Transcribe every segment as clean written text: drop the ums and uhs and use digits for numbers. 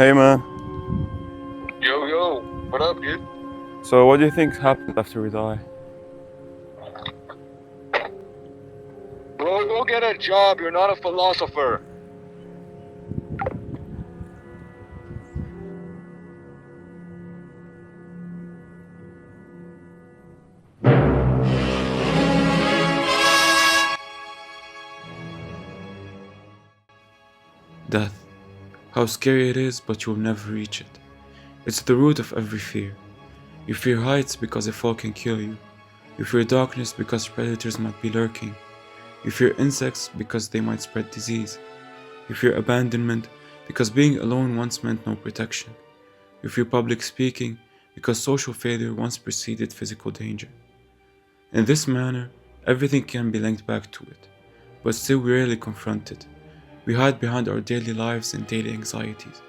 Hey man, Yo, what up, dude? so what do you think happened after we die? Bro, go get a job. You're not a philosopher. Death. How scary it is, but you will never reach it. It's the root of every fear. You fear heights because a fall can kill you. You fear darkness because predators might be lurking. You fear insects because they might spread disease. You fear abandonment because being alone once meant no protection. You fear public speaking because social failure once preceded physical danger. In this manner, everything can be linked back to it, but still we rarely confront it. We hide behind our daily lives and daily anxieties.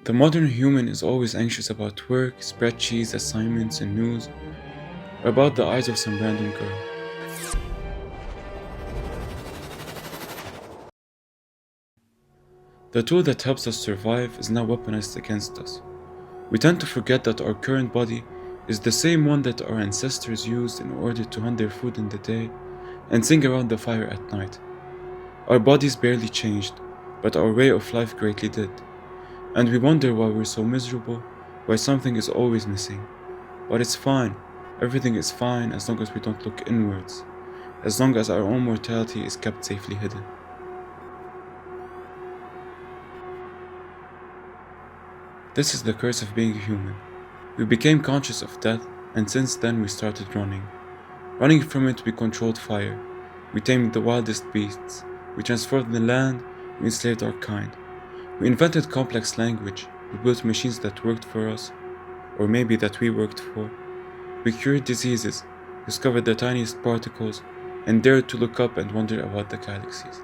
The modern human is always anxious about work, spreadsheets, assignments, and news, or about the eyes of some random girl. The tool that helps us survive is now weaponized against us. We tend to forget that our current body is the same one that our ancestors used in order to hunt their food in the day and sing around the fire at night. Our bodies barely changed, but our way of life greatly did. And we wonder why we're so miserable, why something is always missing. But it's fine. Everything is fine as long as we don't look inwards, as long as our own mortality is kept safely hidden. This is the curse of being human. We became conscious of death, and since then we started running. Running from it, we controlled fire. We tamed the wildest beasts. We transformed the land. We enslaved our kind. We invented complex language. We built machines that worked for us, or maybe that we worked for. We cured diseases, discovered the tiniest particles, and dared to look up and wonder about the galaxies.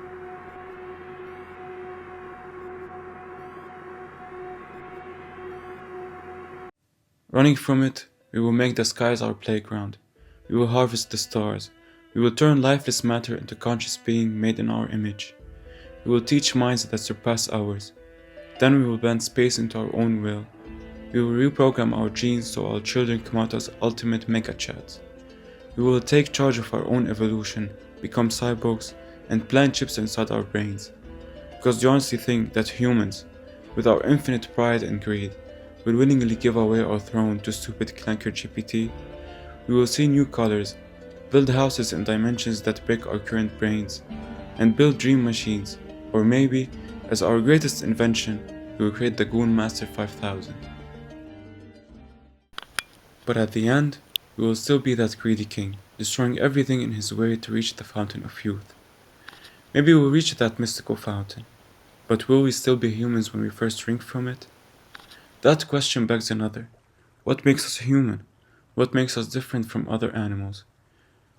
Running from it, we will make the skies our playground. We will harvest the stars. We will turn lifeless matter into conscious being made in our image. We will teach minds that surpass ours. Then we will bend space into our own will. We will reprogram our genes so our children come out as ultimate mega-chads. We will take charge of our own evolution, become cyborgs, and plant chips inside our brains. Because you honestly think that humans, with our infinite pride and greed, will willingly give away our throne to stupid clanker GPT? We will see new colors, build houses in dimensions that break our current brains, and build dream machines, or maybe, as our greatest invention, we will create the Goon Master 5000. But at the end, we will still be that greedy king, destroying everything in his way to reach the fountain of youth. Maybe we'll reach that mystical fountain, but will we still be humans when we first drink from it? That question begs another. What makes us human? What makes us different from other animals?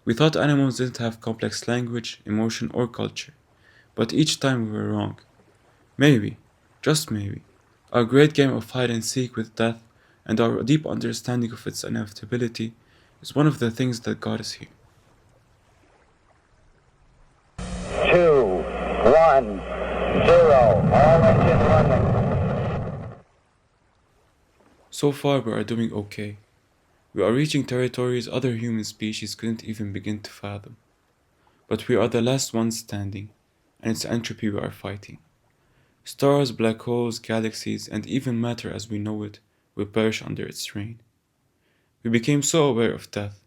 We thought animals didn't have complex language, emotion, or culture, but each time we were wrong. Maybe, just maybe, our great game of hide and seek with death and our deep understanding of its inevitability is one of the things that got us here. 2, 1, 0. All engine running. So far, we are doing okay. We are reaching territories other human species couldn't even begin to fathom. But we are the last ones standing, and it's entropy we are fighting. Stars, black holes, galaxies, and even matter as we know it will perish under its reign. We became so aware of death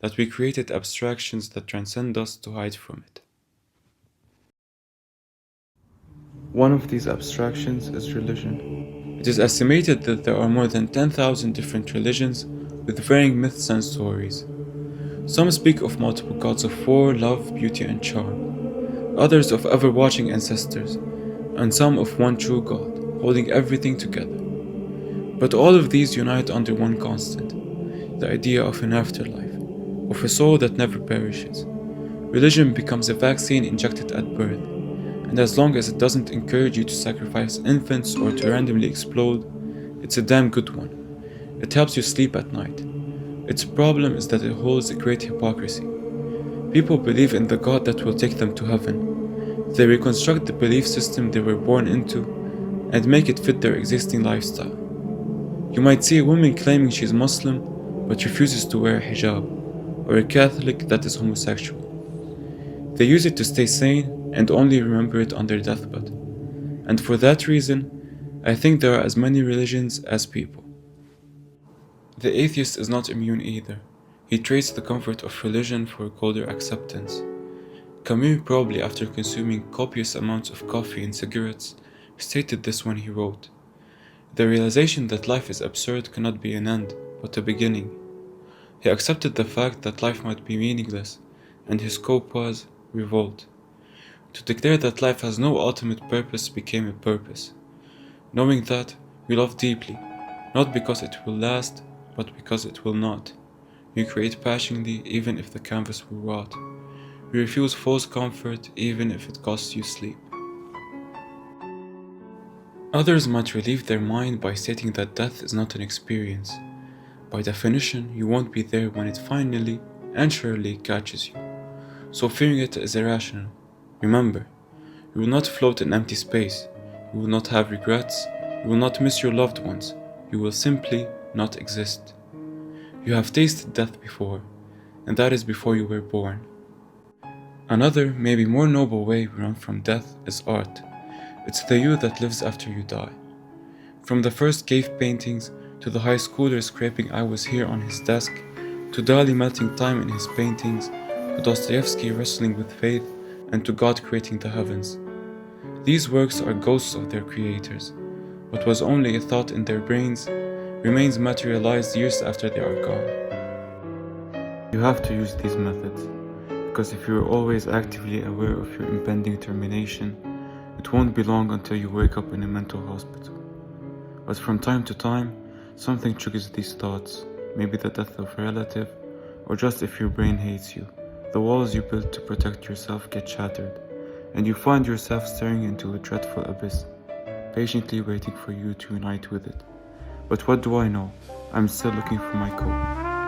that we created abstractions that transcend us to hide from it. One of these abstractions is religion. It is estimated that there are more than 10,000 different religions with varying myths and stories. Some speak of multiple gods of war, love, beauty, and charm, others of ever-watching ancestors, and some of one true God, holding everything together. But all of these unite under one constant, the idea of an afterlife, of a soul that never perishes. Religion becomes a vaccine injected at birth, and as long as it doesn't encourage you to sacrifice infants or to randomly explode, it's a damn good one. It helps you sleep at night. Its problem is that it holds a great hypocrisy. People believe in the God that will take them to heaven. They reconstruct the belief system they were born into, and make it fit their existing lifestyle. You might see a woman claiming she's Muslim but refuses to wear a hijab, or a Catholic that is homosexual. They use it to stay sane and only remember it on their deathbed. And for that reason, I think there are as many religions as people. The atheist is not immune either. He trades the comfort of religion for colder acceptance. Camus, probably after consuming copious amounts of coffee and cigarettes, stated this when he wrote, "The realization that life is absurd cannot be an end, but a beginning." He accepted the fact that life might be meaningless, and his scope was revolt. To declare that life has no ultimate purpose became a purpose. Knowing that, we love deeply, not because it will last, but because it will not. We create passionately even if the canvas will rot. We refuse false comfort even if it costs you sleep. Others might relieve their mind by stating that death is not an experience. By definition, you won't be there when it finally and surely catches you. So fearing it is irrational. Remember, you will not float in empty space. You will not have regrets. You will not miss your loved ones. You will simply not exist. You have tasted death before, and that is before you were born. Another, maybe more noble way we run from death is art. It's the you that lives after you die. From the first cave paintings, to the high schooler scraping "I was here" on his desk, to Dali melting time in his paintings, to Dostoevsky wrestling with faith, and to God creating the heavens. These works are ghosts of their creators. What was only a thought in their brains remains materialized years after they are gone. You have to use these methods, because if you are always actively aware of your impending termination, it won't be long until you wake up in a mental hospital. But from time to time, something triggers these thoughts, maybe the death of a relative, or just if your brain hates you. The walls you built to protect yourself get shattered, and you find yourself staring into a dreadful abyss, patiently waiting for you to unite with it. But what do I know? I'm still looking for my code.